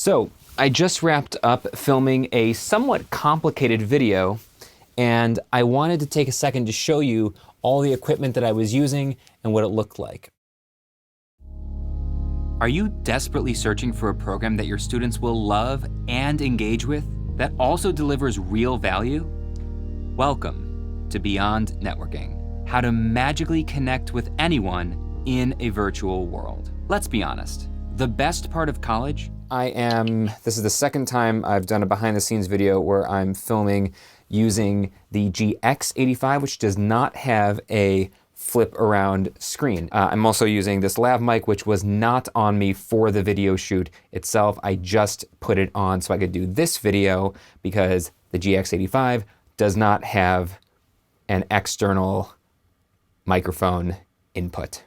So I just wrapped up filming a somewhat complicated video, and I wanted to take a second to show you all the equipment that I was using and what it looked like. Are you desperately searching for a program that your students will love and engage with that also delivers real value? Welcome to Beyond Networking, how to magically connect with anyone in a virtual world. Let's be honest, the best part of college, this is the second time I've done a behind the scenes video where I'm filming using the GX85, which does not have a flip around screen. I'm also using this lav mic, which was not on me for the video shoot itself. I just put it on so I could do this video because the GX85 does not have an external microphone input.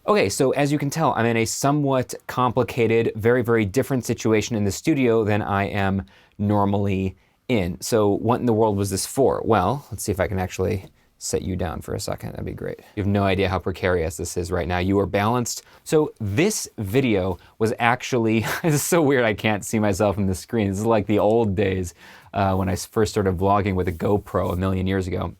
Okay, so as you can tell, I'm in a somewhat complicated, very, very different situation in the studio than I am normally in. So what in the world was this for? Well, let's see if I can actually set you down for a second. That'd be great. You have no idea how precarious this is right now. You are balanced. So this video was actually, this is so weird I can't see myself in the screen. This is like the old days when I first started vlogging with a GoPro a million years ago.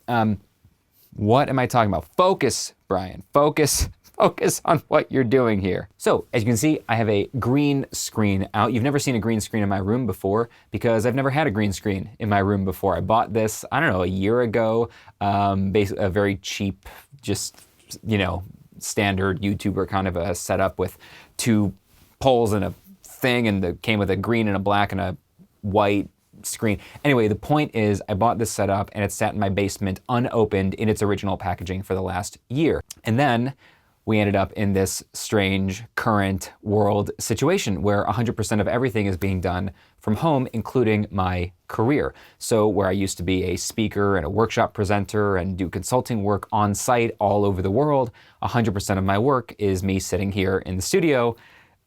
What am I talking about? Focus, Brian, focus. Focus on what you're doing here. So, as you can see, I have a green screen out. You've never seen a green screen in my room before because I've never had a green screen in my room before. I bought this, I don't know, a year ago. Basically a very cheap, just, standard YouTuber kind of a setup with two poles and a thing, and it came with a green and a black and a white screen. Anyway, the point is I bought this setup and it sat in my basement unopened in its original packaging for the last year. And then we ended up in this strange current world situation where 100% of everything is being done from home, including my career. So where I used to be a speaker and a workshop presenter and do consulting work on site all over the world, 100% of my work is me sitting here in the studio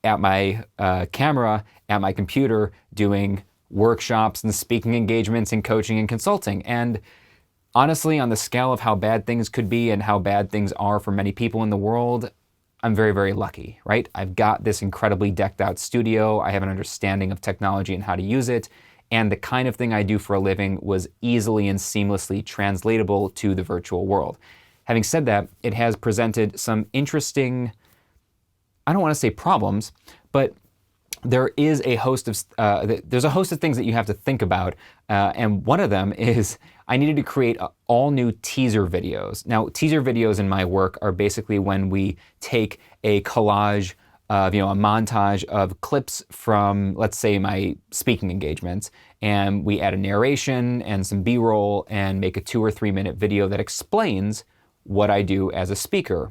at my camera, at my computer, doing workshops and speaking engagements and coaching and consulting. And honestly, on the scale of how bad things could be and how bad things are for many people in the world, I'm very, very lucky, right? I've got this incredibly decked out studio. I have an understanding of technology and how to use it. And the kind of thing I do for a living was easily and seamlessly translatable to the virtual world. Having said that, it has presented some interesting, I don't want to say problems, but there is a host of there's a host of things that you have to think about, and one of them is I needed to create all new teaser videos. Now, teaser videos in my work are basically when we take a collage of, a montage of clips from, let's say, my speaking engagements, and we add a narration and some B-roll and make a 2 or 3 minute video that explains what I do as a speaker,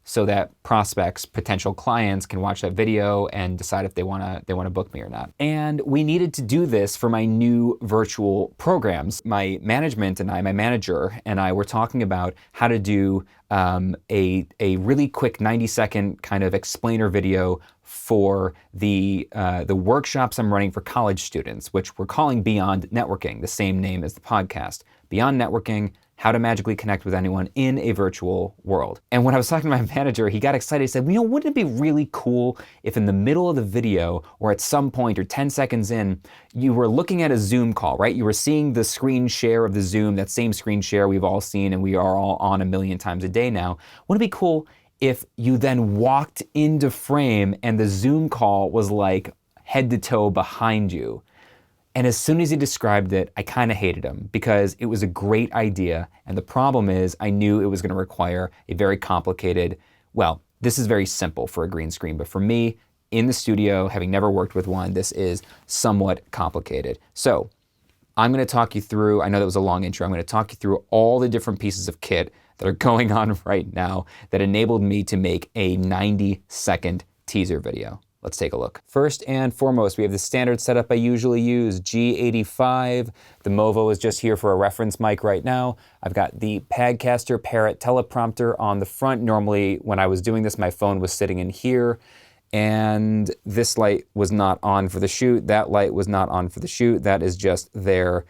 so that prospects, potential clients can watch that video and decide if they wanna book me or not. And we needed to do this for my new virtual programs. My management and my manager and I were talking about how to do a really quick 90-second kind of explainer video for the workshops I'm running for college students, which we're calling Beyond Networking, the same name as the podcast. Beyond Networking, how to magically connect with anyone in a virtual world. And when I was talking to my manager, he got excited. He said, wouldn't it be really cool if in the middle of the video or at some point or 10 seconds in, you were looking at a Zoom call, right? You were seeing the screen share of the Zoom, that same screen share we've all seen and we are all on a million times a day now. Wouldn't it be cool if you then walked into frame and the Zoom call was like head to toe behind you? And as soon as he described it, I kind of hated him because it was a great idea. And the problem is I knew it was going to require a very complicated, well, this is very simple for a green screen, but for me, in the studio, having never worked with one, this is somewhat complicated. So I'm going to talk you through, I know that was a long intro, I'm going to talk you through all the different pieces of kit that are going on right now that enabled me to make a 90-second teaser video. Let's take a look. First and foremost, we have the standard setup I usually use, G85. The Movo is just here for a reference mic right now. I've got the Padcaster Parrot teleprompter on the front. Normally, when I was doing this, my phone was sitting in here, and this light was not on for the shoot. That light was not on for the shoot. That is just there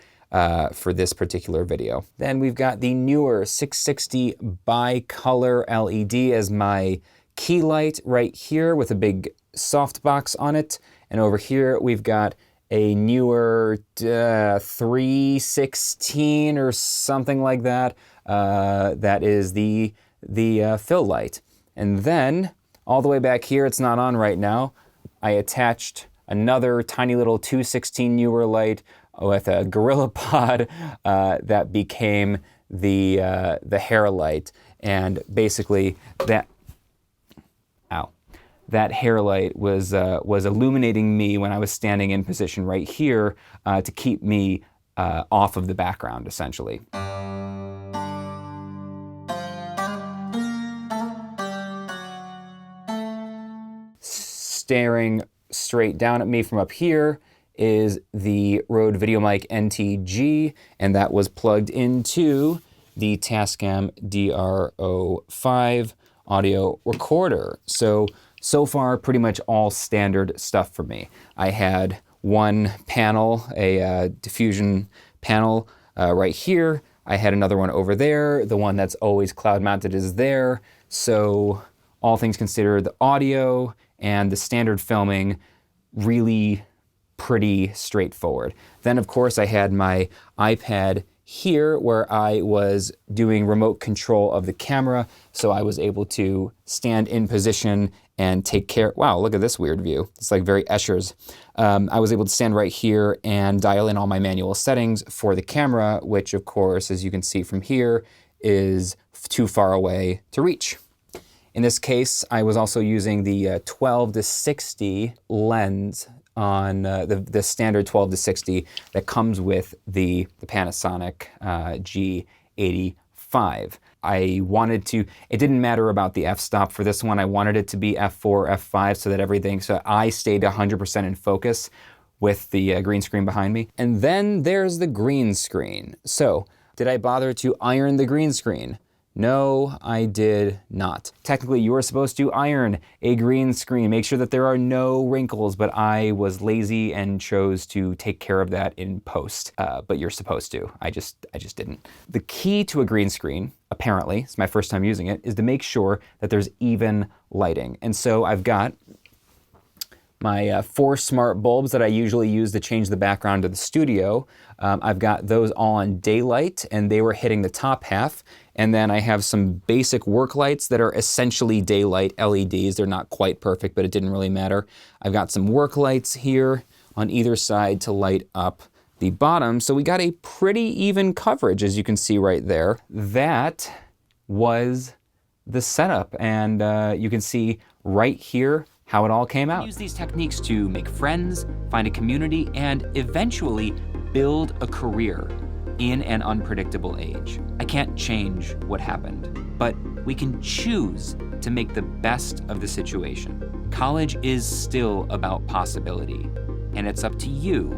for this particular video. Then we've got the newer 660 bicolor LED as my key light right here with a big softbox on it. And over here, we've got a newer 316 or something like that. That is the fill light. And then all the way back here, it's not on right now, I attached another tiny little 216 newer light with a GorillaPod that became the hair light. And basically that hair light was illuminating me when I was standing in position right here to keep me off of the background, essentially. Staring straight down at me from up here is the Rode VideoMic NT-G, and that was plugged into the Tascam DR-05 audio recorder. So far, pretty much all standard stuff for me. I had one panel, a diffusion panel right here. I had another one over there. The one that's always cloud mounted is there. So all things considered, the audio and the standard filming, really pretty straightforward. Then of course I had my iPad here where I was doing remote control of the camera, so I was able to stand in position and take care. Wow, look at this weird view. It's like very Escher's. I was able to stand right here and dial in all my manual settings for the camera, which of course, as you can see from here, is too far away to reach. In this case, I was also using the 12-60 lens on the standard 12-60 that comes with the Panasonic G85. I wanted to, it didn't matter about the f-stop for this one. I wanted it to be f4, f5 so that I stayed 100% in focus with the green screen behind me. And then there's the green screen. So, did I bother to iron the green screen? No, I did not. Technically, you are supposed to iron a green screen, make sure that there are no wrinkles, but I was lazy and chose to take care of that in post. But you're supposed to. I just didn't. The key to a green screen, apparently, it's my first time using it, is to make sure that there's even lighting. And so I've got my 4 smart bulbs that I usually use to change the background of the studio. I've got those all on daylight, and they were hitting the top half. And then I have some basic work lights that are essentially daylight LEDs. They're not quite perfect, but it didn't really matter. I've got some work lights here on either side to light up the bottom. So we got a pretty even coverage, as you can see right there. That was the setup. And you can see right here how it all came out. Use these techniques to make friends, find a community, and eventually build a career in an unpredictable age. I can't change what happened, but we can choose to make the best of the situation. College is still about possibility, and it's up to you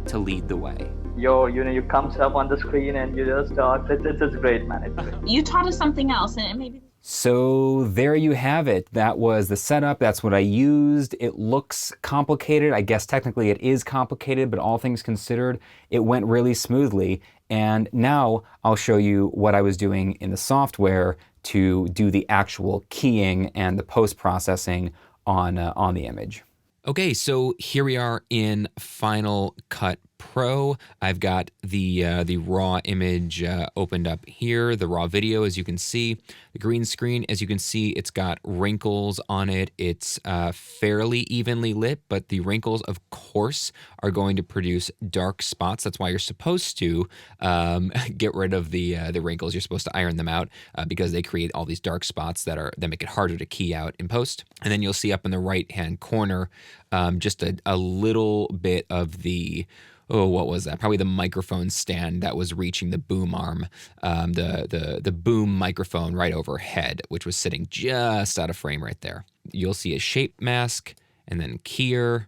to lead the way. You comes up on the screen and you just talk. It's great, man. It's great. You taught us something else, and maybe. So there you have it. That was the setup. That's what I used. It looks complicated. I guess technically it is complicated, but all things considered, it went really smoothly. And now I'll show you what I was doing in the software to do the actual keying and the post-processing on the image. Okay, so here we are in Final Cut Pro. I've got the raw image opened up here, the raw video, as you can see. The green screen, as you can see, it's got wrinkles on it. It's fairly evenly lit, but the wrinkles, of course, are going to produce dark spots. That's why you're supposed to get rid of the wrinkles. You're supposed to iron them out because they create all these dark spots that make it harder to key out in post. And then you'll see up in the right-hand corner just a little bit of the, what was that? Probably the microphone stand that was reaching the boom arm, the boom microphone right overhead, which was sitting just out of frame right there. You'll see a shape mask, and then keyer,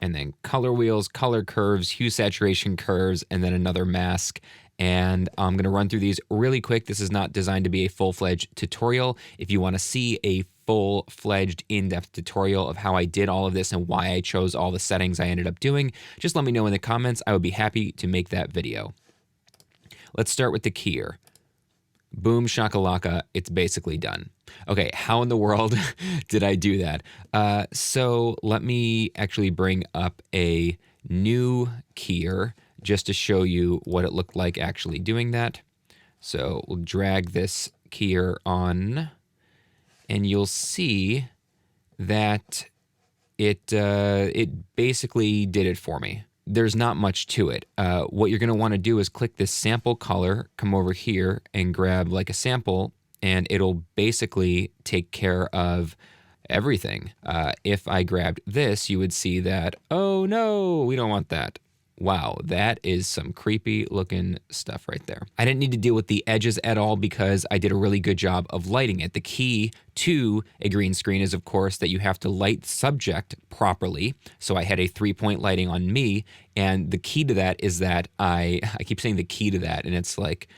and then color wheels, color curves, hue saturation curves, and then another mask. And I'm going to run through these really quick. This is not designed to be a full-fledged tutorial. If you want to see a full-fledged in-depth tutorial of how I did all of this and why I chose all the settings I ended up doing, just let me know in the comments. I would be happy to make that video. Let's start with the keyer. boom shakalaka, it's basically done. Okay, how in the world did I do that? So let me actually bring up a new keyer just to show you what it looked like actually doing that. So we'll drag this keyer on, and you'll see that it basically did it for me. There's not much to it. What you're going to want to do is click this sample color, come over here and grab like a sample, and it'll basically take care of everything. If I grabbed this, you would see that, oh no, we don't want that. Wow, that is some creepy looking stuff right there. I didn't need to deal with the edges at all because I did a really good job of lighting it. The key to a green screen is, of course, that you have to light the subject properly. So I had a 3-point lighting on me, and the key to that is that I keep saying the key to that, and it's like,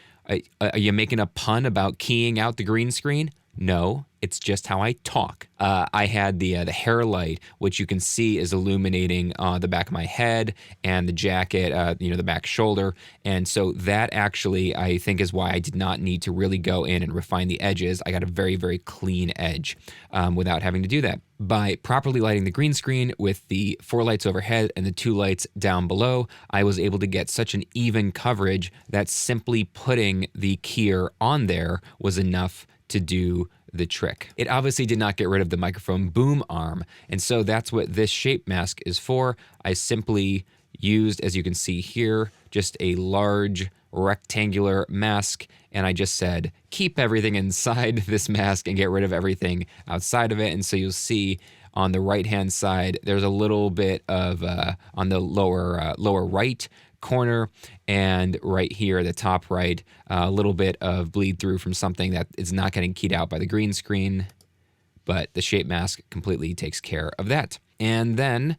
are you making a pun about keying out the green screen? No, it's just how I talk. I had the hair light, which you can see is illuminating the back of my head and the jacket, the back shoulder. And so that actually, I think, is why I did not need to really go in and refine the edges. I got a very, very clean edge without having to do that. By properly lighting the green screen with the 4 lights overhead and the 2 lights down below, I was able to get such an even coverage that simply putting the keyer on there was enough to do the trick. It obviously did not get rid of the microphone boom arm, and so that's what this shape mask is for. I simply used, as you can see here, just a large rectangular mask, and I just said, keep everything inside this mask and get rid of everything outside of it. And so you'll see on the right-hand side, there's a little bit of, on the lower right corner, and right here, the top right, a little bit of bleed through from something that is not getting keyed out by the green screen, but the shape mask completely takes care of that. And then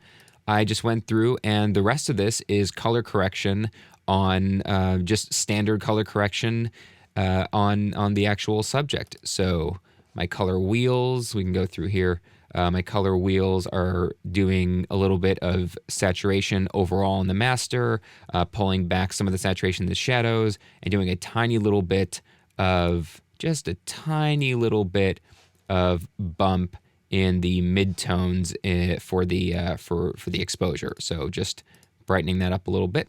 I just went through, and the rest of this is color correction on just standard color correction on the actual subject. So my color wheels, we can go through here. My color wheels are doing a little bit of saturation overall in the master, pulling back some of the saturation in the shadows, and doing a tiny little bit of, just a tiny little bit of bump in the midtones for the exposure. So just brightening that up a little bit.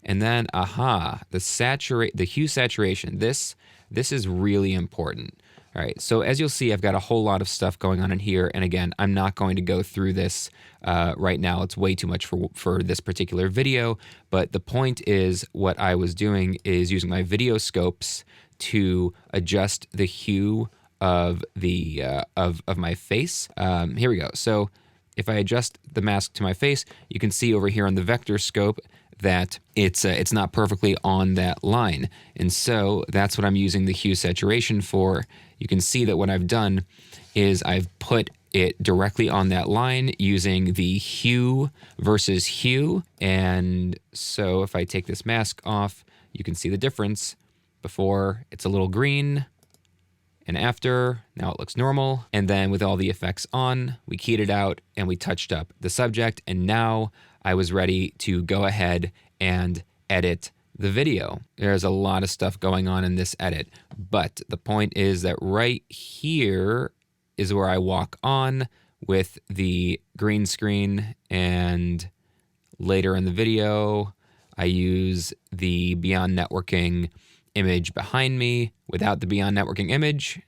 And then, the hue saturation. This is really important. All right, so as you'll see, I've got a whole lot of stuff going on in here. And again, I'm not going to go through this right now. It's way too much for this particular video. But the point is, what I was doing is using my video scopes to adjust the hue of the of my face. Here we go. So if I adjust the mask to my face, you can see over here on the vector scope that it's not perfectly on that line. And so that's what I'm using the hue saturation for. You can see that what I've done is I've put it directly on that line using the hue versus hue. And so if I take this mask off, you can see the difference. Before, it's a little green, and after, now it looks normal. And then with all the effects on, we keyed it out and we touched up the subject, and now I was ready to go ahead and edit the video. There's a lot of stuff going on in this edit, but the point is that right here is where I walk on with the green screen, and later in the video, I use the Beyond Networking image behind me without the Beyond Networking image,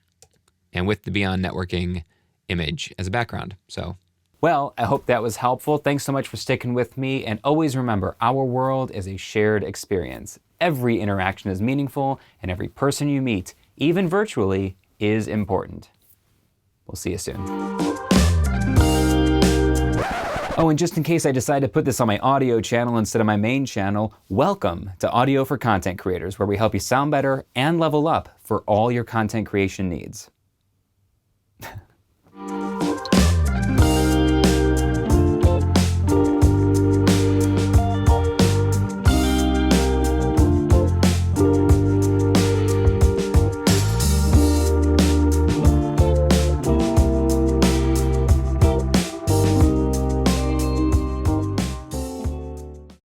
and with the Beyond Networking image as a background. So, well, I hope that was helpful. Thanks so much for sticking with me. And always remember, our world is a shared experience. Every interaction is meaningful, and every person you meet, even virtually, is important. We'll see you soon. Oh, and just in case I decide to put this on my audio channel instead of my main channel, welcome to Audio for Content Creators, where we help you sound better and level up for all your content creation needs.